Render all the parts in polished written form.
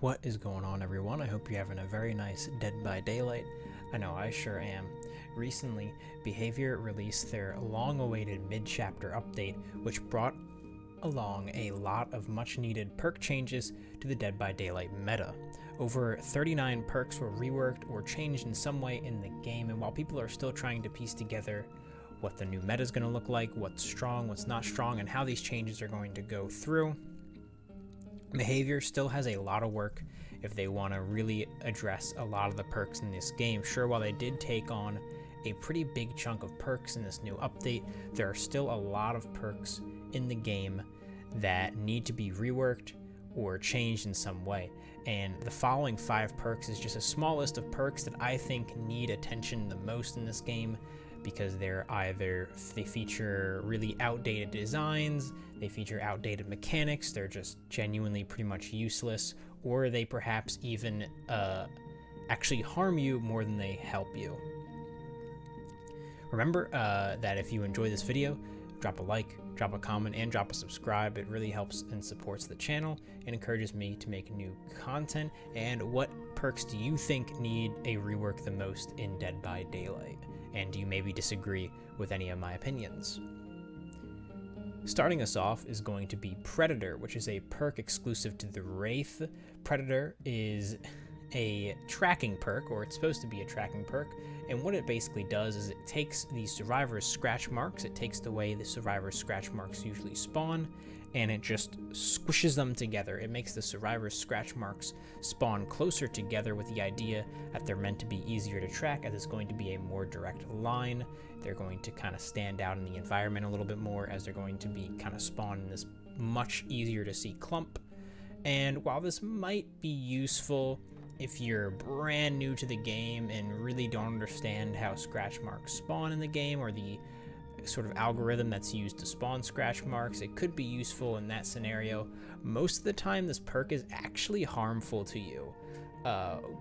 What is going on, everyone? I hope you're having a very nice Dead by Daylight. I know I sure am. Recently, Behavior released their long-awaited mid-chapter update, which brought along a lot of much-needed perk changes to the Dead by Daylight meta. Over 39 perks were reworked or changed in some way in the game, and while people are still trying to piece together what the new meta is going to look like, what's strong, what's not strong, and how these changes are going to go through, Behavior still has a lot of work if they want to really address a lot of the perks in this game. Sure, while they did take on a pretty big chunk of perks in this new update, there are still a lot of perks in the game that need to be reworked or changed in some way. And the following 5 perks is just a small list of perks that I think need attention the most in this game, because they feature really outdated designs, they feature outdated mechanics, they're just genuinely pretty much useless, or they perhaps even actually harm you more than they help you. Remember that if you enjoy this video, drop a like, drop a comment, and drop a subscribe. It really helps and supports the channel and encourages me to make new content. And what perks do you think need a rework the most in Dead by Daylight? And do you maybe disagree with any of my opinions? Starting us off is going to be Predator, which is a perk exclusive to the Wraith. Predator is a tracking perk, or it's supposed to be a tracking perk, and what it basically does is it takes the survivor's scratch marks, it takes the way the survivor's scratch marks usually spawn, and it just squishes them together. It makes the survivor's scratch marks spawn closer together, with the idea that they're meant to be easier to track, as it's going to be a more direct line. They're going to kind of stand out in the environment a little bit more, as they're going to be kind of spawn in this much easier to see clump. And while this might be useful if you're brand new to the game and really don't understand how scratch marks spawn in the game, or the sort of algorithm that's used to spawn scratch marks, it could be useful in that scenario. Most of the time, this perk is actually harmful to you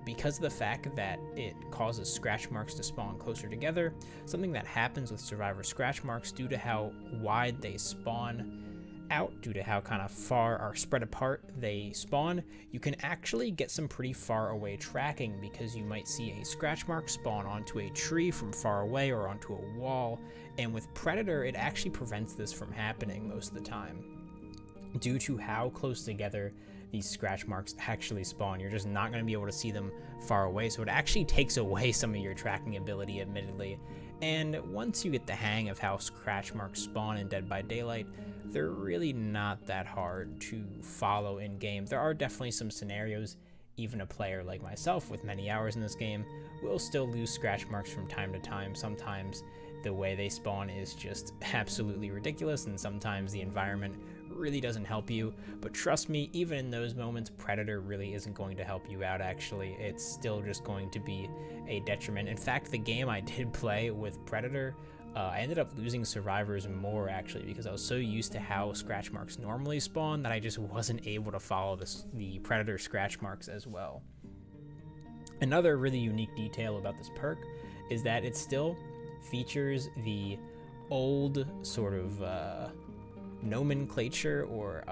because of the fact that it causes scratch marks to spawn closer together, something that happens with survivor scratch marks due to how wide they spawn out, due to how kind of far or spread apart they spawn. You can actually get some pretty far away tracking, because you might see a scratch mark spawn onto a tree from far away or onto a wall, and with Predator it actually prevents this from happening most of the time due to how close together these scratch marks actually spawn. You're just not going to be able to see them far away, so it actually takes away some of your tracking ability, admittedly. And once you get the hang of how scratch marks spawn in Dead by Daylight, they're really not that hard to follow in game. There are definitely some scenarios, even a player like myself with many hours in this game will still lose scratch marks from time to time. Sometimes the way they spawn is just absolutely ridiculous, and sometimes the environment really doesn't help you. But trust me, even in those moments, Predator really isn't going to help you out. Actually, it's still just going to be a detriment. In fact, the game I did play with Predator, I ended up losing survivors more, actually, because I was so used to how scratch marks normally spawn that I just wasn't able to follow the Predator scratch marks as well. Another really unique detail about this perk is that it still features the old sort of nomenclature, or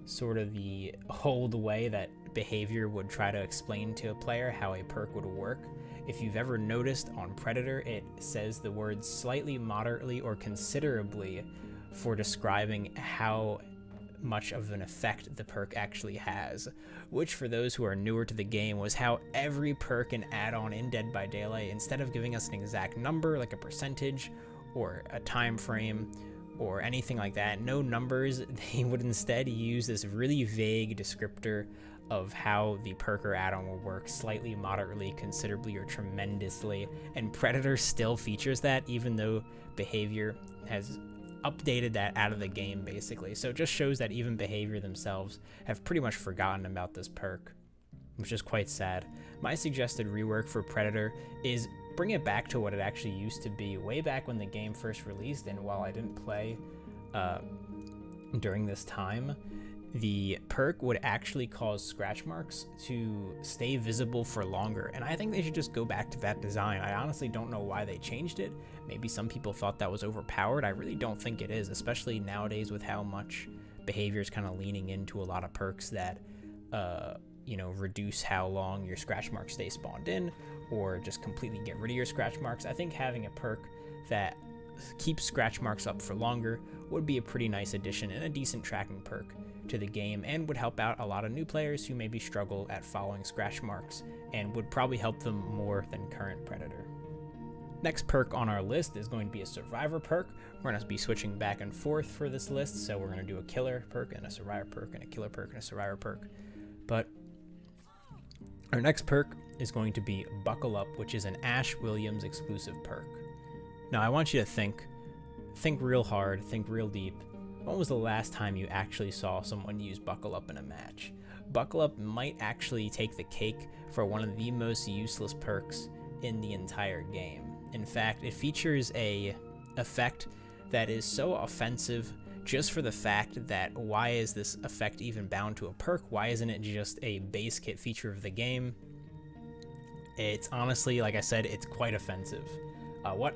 sort of the old way that Behavior would try to explain to a player how a perk would work. If you've ever noticed on Predator, it says the words slightly, moderately, or considerably for describing how much of an effect the perk actually has, which for those who are newer to the game was how every perk and add-on in Dead by Daylight, instead of giving us an exact number like a percentage or a time frame or anything like that, no numbers, they would instead use this really vague descriptor of how the perk or add-on will work: slightly, moderately, considerably, or tremendously. And Predator still features that, even though Behavior has updated that out of the game, basically. So it just shows that even Behavior themselves have pretty much forgotten about this perk, which is quite sad. My suggested rework for Predator is bring it back to what it actually used to be way back when the game first released. And while I didn't play during this time, the perk would actually cause scratch marks to stay visible for longer, and I think they should just go back to that design. I honestly don't know why they changed it. Maybe some people thought that was overpowered. I really don't think it is, especially nowadays with how much Behavior is kind of leaning into a lot of perks that reduce how long your scratch marks stay spawned in, or just completely get rid of your scratch marks. I think having a perk that keeps scratch marks up for longer would be a pretty nice addition and a decent tracking perk to the game, and would help out a lot of new players who maybe struggle at following scratch marks, and would probably help them more than current Predator. Next perk on our list is going to be a survivor perk. We're going to be switching back and forth for this list, so we're going to do a killer perk and a survivor perk and a killer perk and a survivor perk. But our next perk is going to be Buckle Up, which is an Ash Williams exclusive perk. Now I want you to think real hard, think real deep. When was the last time you actually saw someone use Buckle Up in a match? Buckle Up might actually take the cake for one of the most useless perks in the entire game. In fact, it features a effect that is so offensive just for the fact that why is this effect even bound to a perk? Why isn't it just a base kit feature of the game? It's honestly, like I said, it's quite offensive. What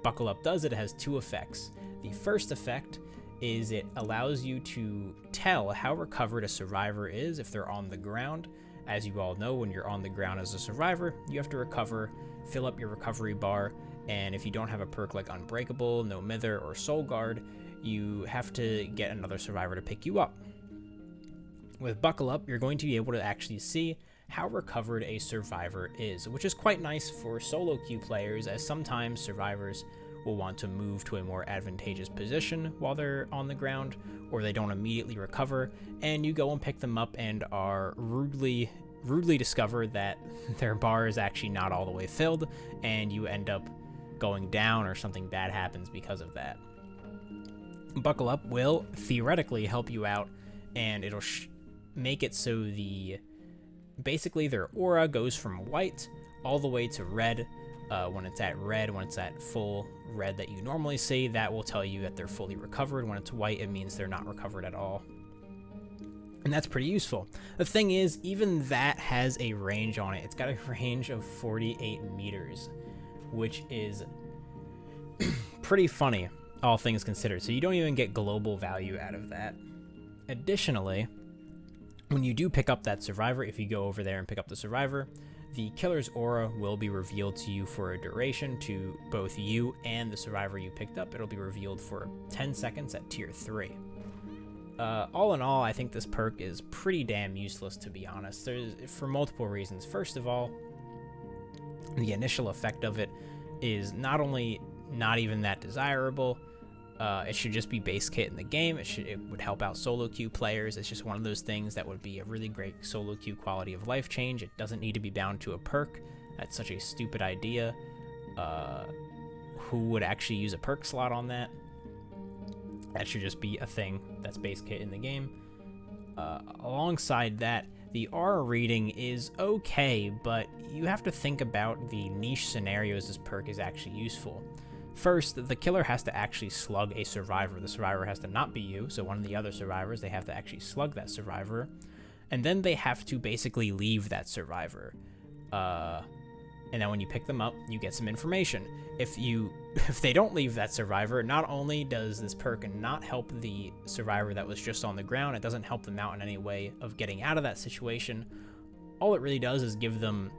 Buckle Up does, it has two effects. The first effect is it allows you to tell how recovered a survivor is if they're on the ground. As you all know, when you're on the ground as a survivor, you have to recover, fill up your recovery bar, and if you don't have a perk like Unbreakable, No Mither, or Soul Guard, you have to get another survivor to pick you up. With Buckle Up, you're going to be able to actually see how recovered a survivor is, which is quite nice for solo queue players, as sometimes survivors will want to move to a more advantageous position while they're on the ground, or they don't immediately recover, and you go and pick them up and are rudely discover that their bar is actually not all the way filled, and you end up going down or something bad happens because of that. Buckle Up will theoretically help you out, and it'll make it so basically their aura goes from white all the way to red. When it's at red, when it's at full red that you normally see, that will tell you that they're fully recovered. When it's white, it means they're not recovered at all. And that's pretty useful. The thing is, even that has a range on it. It's got a range of 48 meters, which is pretty funny, all things considered. So you don't even get global value out of that. Additionally, when you do pick up that survivor, if you go over there and pick up the survivor, the killer's aura will be revealed to you for a duration to both you and the survivor you picked up. It'll be revealed for 10 seconds at tier 3. All in all, I think this perk is pretty damn useless, to be honest. For multiple reasons. First of all, the initial effect of it is not only not even that desirable, it should just be base kit in the game. It would help out solo queue players. It's just one of those things that would be a really great solo queue quality of life change. It doesn't need to be bound to a perk. That's such a stupid idea. Who would actually use a perk slot on that? That should just be a thing that's base kit in the game. Alongside that, the aura reading is okay, but you have to think about the niche scenarios this perk is actually useful. First, the killer has to actually slug a survivor. The survivor has to not be you, so one of the other survivors, they have to actually slug that survivor, and then they have to basically leave that survivor. And then when you pick them up, you get some information. If they don't leave that survivor, not only does this perk not help the survivor that was just on the ground, it doesn't help them out in any way of getting out of that situation. All it really does is give them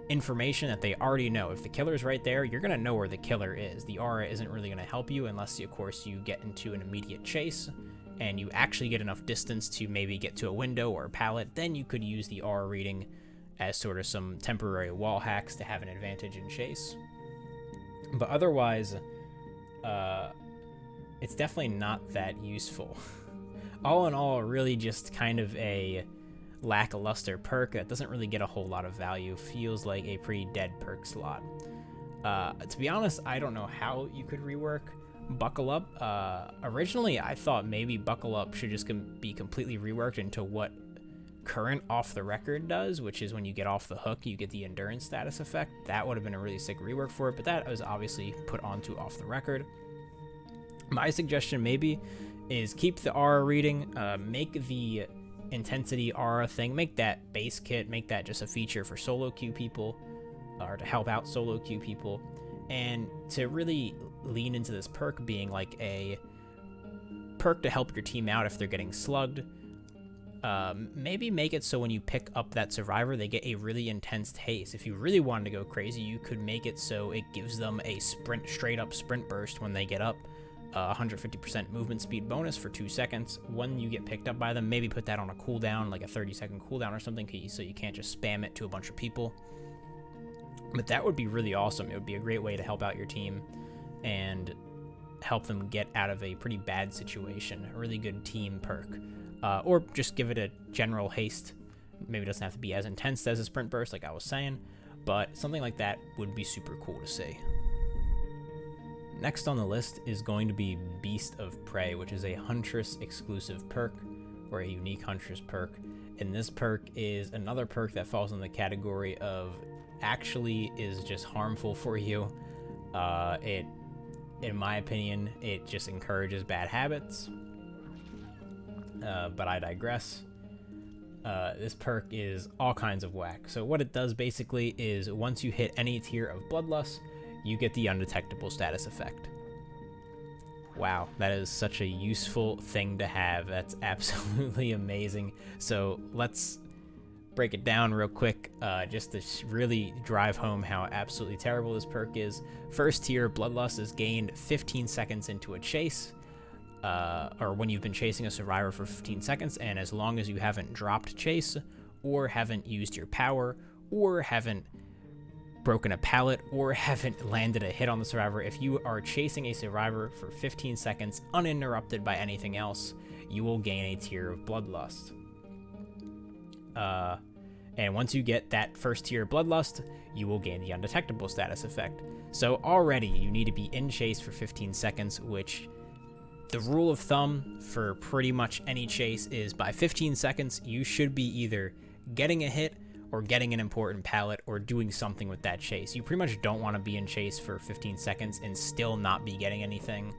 information that they already know. If the killer's right there, you're going to know where the killer is. The aura isn't really going to help you unless, of course, you get into an immediate chase and you actually get enough distance to maybe get to a window or a pallet. Then you could use the aura reading as sort of some temporary wall hacks to have an advantage in chase. But otherwise, it's definitely not that useful. All in all, really just kind of a lackluster perk that doesn't really get a whole lot of value. Feels like a pretty dead perk slot. To be honest, I don't know how you could rework Buckle Up. Originally, I thought maybe Buckle Up should just be completely reworked into what current Off the Record does, which is when you get off the hook, you get the endurance status effect. That would have been a really sick rework for it, but that was obviously put onto Off the Record. My suggestion maybe is keep the aura reading, make the intensity aura thing, make that base kit, make that just a feature for solo queue people, or to help out solo queue people, and to really lean into this perk being like a perk to help your team out if they're getting slugged. maybe make it so when you pick up that survivor, they get a really intense haste. If you really wanted to go crazy, you could make it so it gives them a straight up sprint burst when they get up, 150% movement speed bonus for 2 seconds when you get picked up by them. Maybe put that on a cooldown, like a 30-second cooldown or something, so you can't just spam it to a bunch of people. But that would be really awesome. It would be a great way to help out your team and help them get out of a pretty bad situation. A really good team perk. Or just give it a general haste. Maybe it doesn't have to be as intense as a sprint burst like I was saying, but something like that would be super cool to see. Next on the list is going to be Beast of Prey, which is a Huntress exclusive perk, or a unique Huntress perk. And this perk is another perk that falls in the category of actually is just harmful for you. In my opinion, it just encourages bad habits. But I digress. This perk is all kinds of whack. So what it does basically is once you hit any tier of Bloodlust, you get the undetectable status effect. Wow, that is such a useful thing to have. That's absolutely amazing. So let's break it down real quick, just to really drive home how absolutely terrible this perk is. First tier, Bloodlust is gained 15 seconds into a chase. Or when you've been chasing a survivor for 15 seconds, and as long as you haven't dropped chase, or haven't used your power, or haven't broken a pallet, or haven't landed a hit on the survivor, if you are chasing a survivor for 15 seconds uninterrupted by anything else, you will gain a tier of Bloodlust. And once you get that first tier of Bloodlust, you will gain the undetectable status effect. So already you need to be in chase for 15 seconds, which the rule of thumb for pretty much any chase is by 15 seconds, you should be either getting a hit or getting an important pallet or doing something with that chase. You pretty much don't want to be in chase for 15 seconds and still not be getting anything.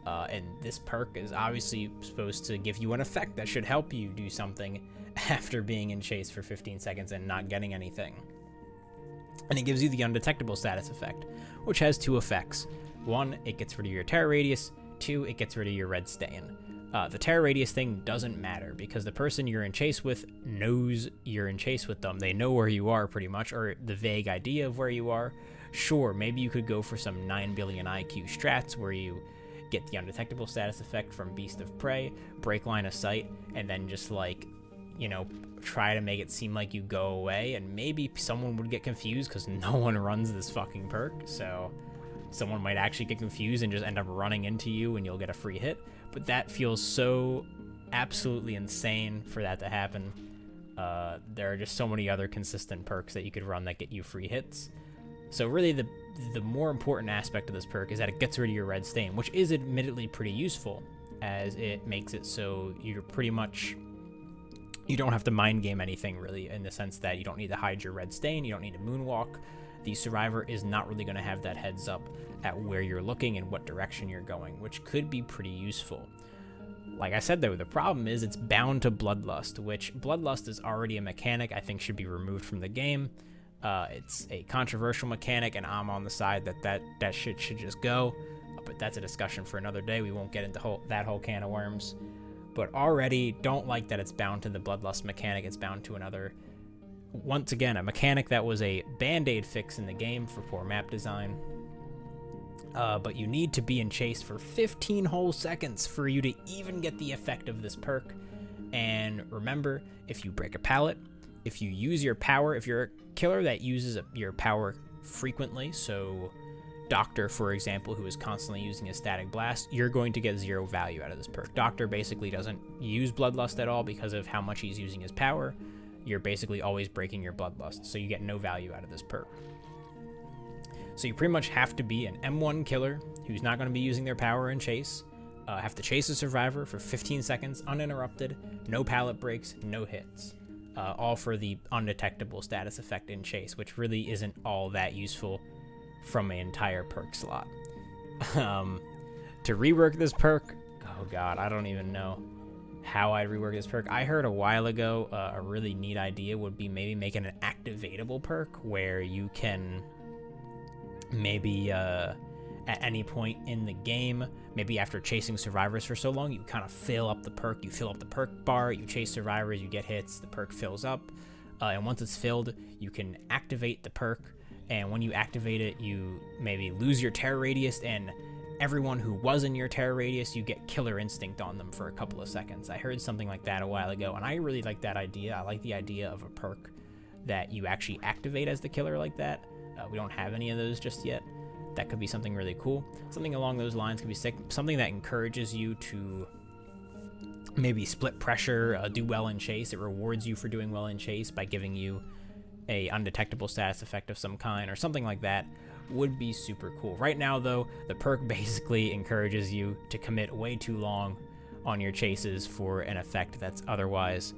And this perk is obviously supposed to give you an effect that should help you do something after being in chase for 15 seconds and not getting anything. And it gives you the undetectable status effect, which has 2 effects. 1, it gets rid of your terror radius. 2, it gets rid of your red stain. The terror radius thing doesn't matter because the person you're in chase with knows you're in chase with them. They know where you are pretty much, or the vague idea of where you are. Sure, maybe you could go for some 9 billion IQ strats where you get the undetectable status effect from Beast of Prey, break line of sight, and then just try to make it seem like you go away, and maybe someone would get confused because no one runs this fucking perk, so someone might actually get confused and just end up running into you and you'll get a free hit. But that feels so absolutely insane for that to happen. There are just so many other consistent perks that you could run that get you free hits. So really the more important aspect of this perk is that it gets rid of your red stain, which is admittedly pretty useful, as it makes it so you don't have to mind game anything really, in the sense that you don't need to hide your red stain, you don't need to moonwalk. The survivor is not really going to have that heads up at where you're looking and what direction you're going, which could be pretty useful. Like I said though, the problem is it's bound to Bloodlust, which Bloodlust is already a mechanic I think should be removed from the game. It's a controversial mechanic, and I'm on the side that shit should just go. But that's a discussion for another day. We won't get into that whole can of worms. But already don't like that it's bound to the Bloodlust mechanic. It's bound to another, once again, a mechanic that was a band-aid fix in the game for poor map design. But you need to be in chase for 15 whole seconds for you to even get the effect of this perk. And remember, if you break a pallet, if you use your power, if you're a killer that uses your power frequently, so Doctor, for example, who is constantly using a static blast, you're going to get 0 value out of this perk. Doctor basically doesn't use Bloodlust at all because of how much he's using his power. You're basically always breaking your Bloodlust, so you get no value out of this perk. So you pretty much have to be an M1 killer who's not going to be using their power in chase, have to chase a survivor for 15 seconds uninterrupted, no pallet breaks, no hits. All for the undetectable status effect in chase, which really isn't all that useful from an entire perk slot. To rework this perk, oh god, I don't even know how I'd rework this perk. I heard a while ago a really neat idea would be maybe making an activatable perk where you can maybe at any point in the game. Maybe after chasing survivors for so long, you kind of fill up the perk. You fill up the perk bar, you chase survivors, you get hits, the perk fills up. And once it's filled, you can activate the perk. And when you activate it, you maybe lose your terror radius, and everyone who was in your terror radius, you get killer instinct on them for a couple of seconds. I heard something like that a while ago, and I really like that idea. I like the idea of a perk that you actually activate as the killer like that. We don't have any of those just yet. That could be something really cool. Something along those lines could be sick. Something that encourages you to maybe split pressure, do well in chase. It rewards you for doing well in chase by giving you a undetectable status effect of some kind, or something like that would be super cool. Right now, though, the perk basically encourages you to commit way too long on your chases for an effect that's otherwise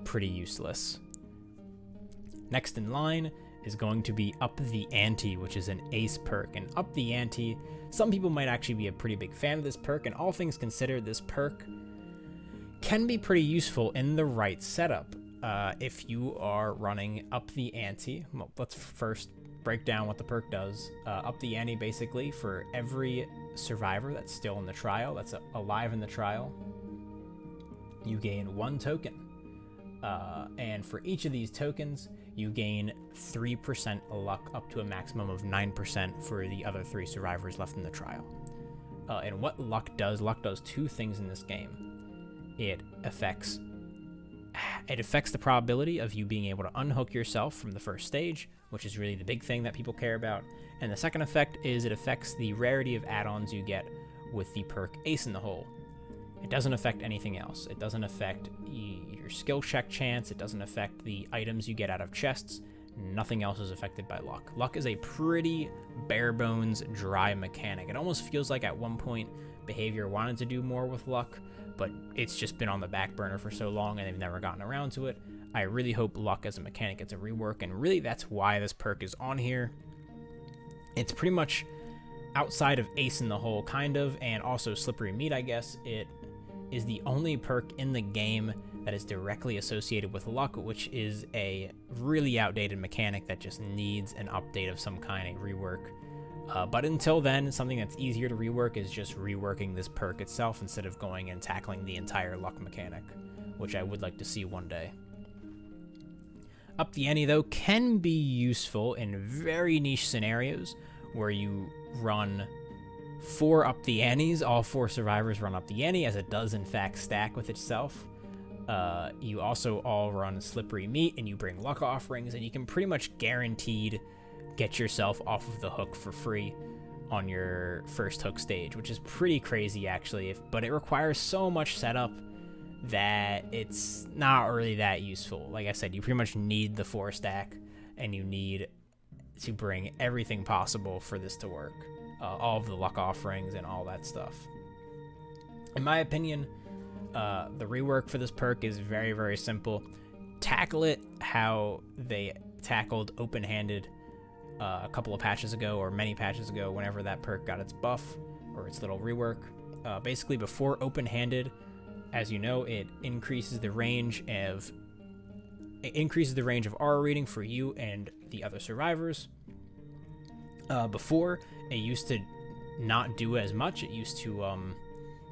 pretty useless. Next in line is going to be Up the Ante, which is an ace perk. And Up the Ante, some people might actually be a pretty big fan of this perk, and all things considered, this perk can be pretty useful in the right setup. If you are running Up the Ante, well, let's first break down what the perk does. Up the Ante, basically, for every survivor that's still in the trial, that's alive in the trial, you gain 1 token. And for each of these tokens, you gain 3% luck up to a maximum of 9% for the other 3 survivors left in the trial. And what luck does 2 things in this game. It affects the probability of you being able to unhook yourself from the first stage, which is really the big thing that people care about. And the second effect is it affects the rarity of add-ons you get with the perk Ace in the Hole. It doesn't affect anything else. It doesn't affect your skill check chance. It doesn't affect the items you get out of chests. Nothing else is affected by luck. Luck is a pretty bare bones, dry mechanic. It almost feels like at one point Behavior wanted to do more with luck, but it's just been on the back burner for so long and they've never gotten around to it. I really hope luck as a mechanic gets a rework, and really that's why this perk is on here. It's pretty much outside of Ace in the Hole, kind of, and also Slippery Meat, I guess. It is the only perk in the game that is directly associated with luck, which is a really outdated mechanic that just needs an update of some kind, a rework. But until then, something that's easier to rework is just reworking this perk itself instead of going and tackling the entire luck mechanic, which I would like to see one day. Up the Ante, though, can be useful in very niche scenarios where you run 4 Up the Antes. All 4 survivors run Up the Ante, as it does in fact stack with itself. You also all run Slippery Meat, and you bring luck offerings, and you can pretty much guaranteed get yourself off of the hook for free on your first hook stage, which is pretty crazy actually, but it requires so much setup that it's not really that useful. Like I said, you pretty much need the 4 stack, and you need to bring everything possible for this to work. All of the luck offerings and all that stuff. In my opinion, the rework for this perk is very, very simple. Tackle it how they tackled Open-Handed a couple of patches ago, or many patches ago, whenever that perk got its buff or its little rework. Basically, before Open-Handed, as you know, it increases the range of aura reading for you and the other survivors. Before, it used to not do as much. It used to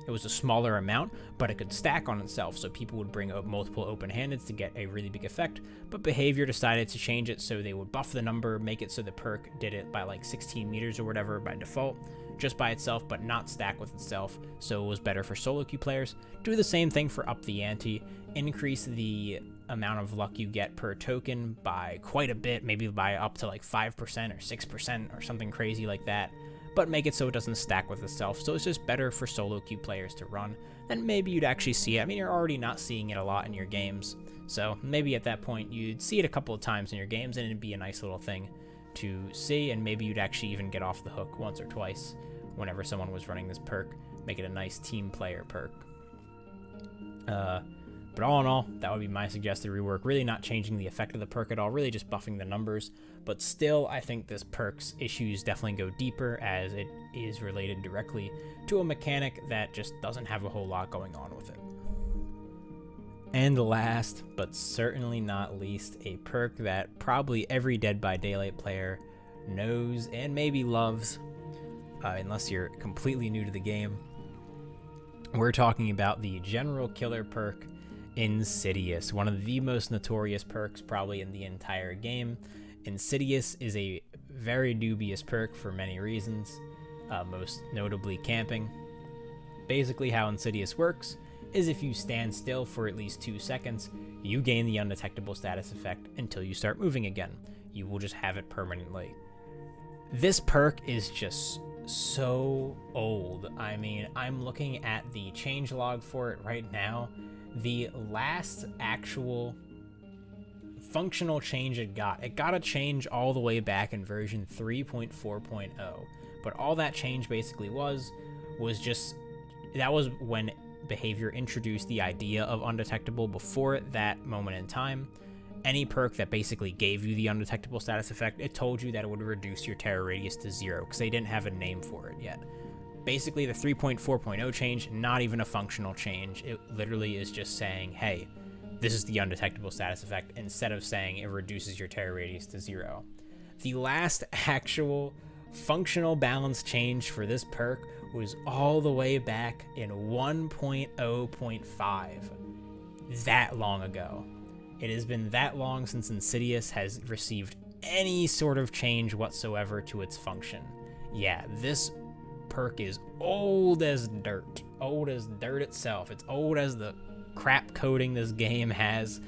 it was a smaller amount, but it could stack on itself, so people would bring up multiple open-handeds to get a really big effect. But Behavior decided to change it so they would buff the number, make it so the perk did it by like 16 meters or whatever by default, just by itself, but not stack with itself, so it was better for solo queue players. Do the same thing for Up the Ante. Increase the amount of luck you get per token by quite a bit, maybe by up to like 5% or 6% or something crazy like that, but make it so it doesn't stack with itself, so it's just better for solo queue players to run. Then maybe you'd actually see it. I mean, you're already not seeing it a lot in your games, so maybe at that point you'd see it a couple of times in your games, and it'd be a nice little thing to see, and maybe you'd actually even get off the hook once or twice whenever someone was running this perk. Make it a nice team player perk. But all in all, that would be my suggested rework. Really not changing the effect of the perk at all, really just buffing the numbers. But still, I think this perk's issues definitely go deeper, as it is related directly to a mechanic that just doesn't have a whole lot going on with it. And last, but certainly not least, a perk that probably every Dead by Daylight player knows and maybe loves. unless you're completely new to the game. We're talking about the General Killer perk, Insidious, one of the most notorious perks probably in the entire game. Insidious is a very dubious perk for many reasons, most notably camping. Basically how Insidious works is if you stand still for at least 2 seconds, you gain the undetectable status effect until you start moving again. You will just have it permanently. This perk is just so old. I mean, I'm looking at the changelog for it right now. The last actual functional change it got a change all the way back in version 3.4.0, but all that change basically was just, that was when behavior introduced the idea of undetectable. Before that moment in time, any perk that basically gave you the undetectable status effect, it told you that it would reduce your terror radius to 0 because they didn't have a name for it yet. Basically, the 3.4.0 change, not even a functional change. It literally is just saying, hey, this is the undetectable status effect, instead of saying it reduces your terror radius to 0. The last actual functional balance change for this perk was all the way back in 1.0.5. That long ago. It has been that long since Insidious has received any sort of change whatsoever to its function. Yeah, this perk is old as dirt. Old as dirt itself. It's old as the crap coding this game has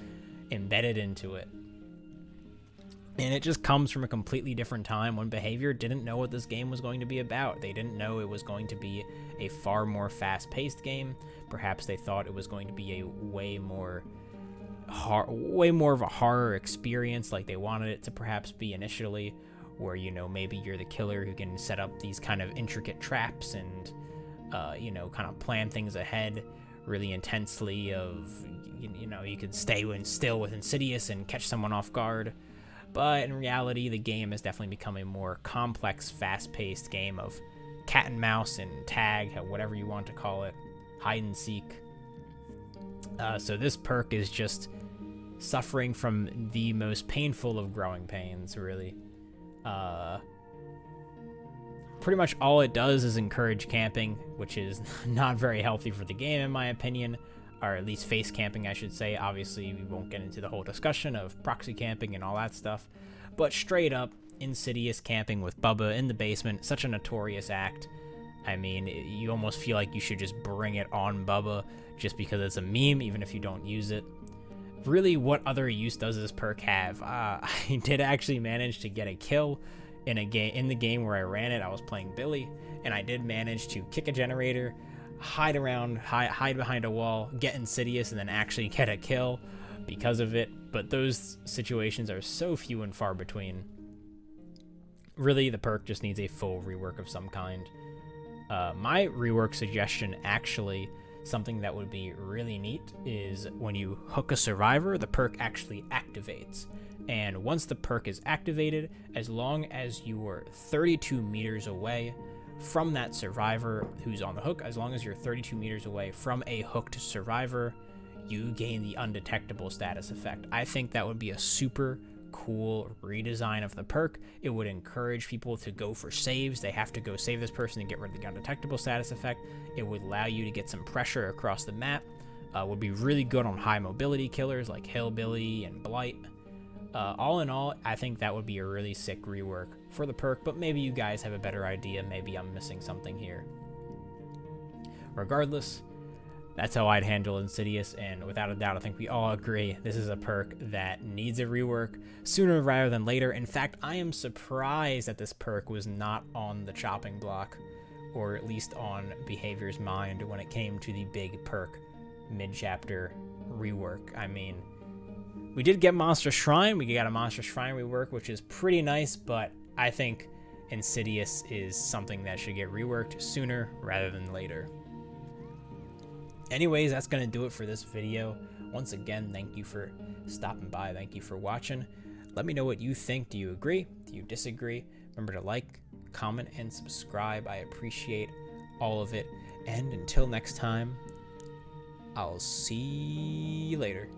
embedded into it. And it just comes from a completely different time when behavior didn't know what this game was going to be about. They didn't know it was going to be a far more fast-paced game. Perhaps they thought it was going to be a way more of a horror experience, like they wanted it to perhaps be initially, where, you know, maybe you're the killer who can set up these kind of intricate traps and, you know, kind of plan things ahead really intensely of, you know, you could stay still with Insidious and catch someone off guard. But in reality, the game has definitely become a more complex, fast-paced game of cat and mouse and tag, whatever you want to call it, hide and seek. So this perk is just suffering from the most painful of growing pains, really. Pretty much all it does is encourage camping, which is not very healthy for the game, in my opinion, or at least face camping, I should say. Obviously, we won't get into the whole discussion of proxy camping and all that stuff, but straight up Insidious camping with Bubba in the basement, such a notorious act. I mean, you almost feel like you should just bring it on Bubba just because it's a meme, even if you don't use it. Really, what other use does this perk have? I did actually manage to get a kill in the game where I ran it. I was playing Billy, and I did manage to kick a generator, hide behind a wall, get Insidious, and then actually get a kill because of it. But those situations are so few and far between. Really, the perk just needs a full rework of some kind. My rework suggestion, actually, something that would be really neat, is when you hook a survivor, the perk actually activates. And once the perk is activated, as long as you are 32 meters away from that survivor who's on the hook, as long as you're 32 meters away from a hooked survivor, you gain the undetectable status effect. I think that would be a super cool redesign of the perk. It would encourage people to go for saves. They have to go save this person and get rid of the undetectable status effect. It would allow you to get some pressure across the map. Would be really good on high mobility killers like Hillbilly and Blight. All in all, I think that would be a really sick rework for the perk, but maybe you guys have a better idea. Maybe I'm missing something here. Regardless, that's how I'd handle Insidious, and without a doubt, I think we all agree this is a perk that needs a rework sooner rather than later. In fact, I am surprised that this perk was not on the chopping block, or at least on Behavior's mind when it came to the big perk mid-chapter rework. I mean, we did get Monster Shrine. We got a Monster Shrine rework, which is pretty nice, but I think Insidious is something that should get reworked sooner rather than later. Anyways, that's going to do it for this video. Once again, thank you for stopping by. Thank you for watching. Let me know what you think. Do you agree? Do you disagree? Remember to like, comment, and subscribe. I appreciate all of it. And until next time, I'll see you later.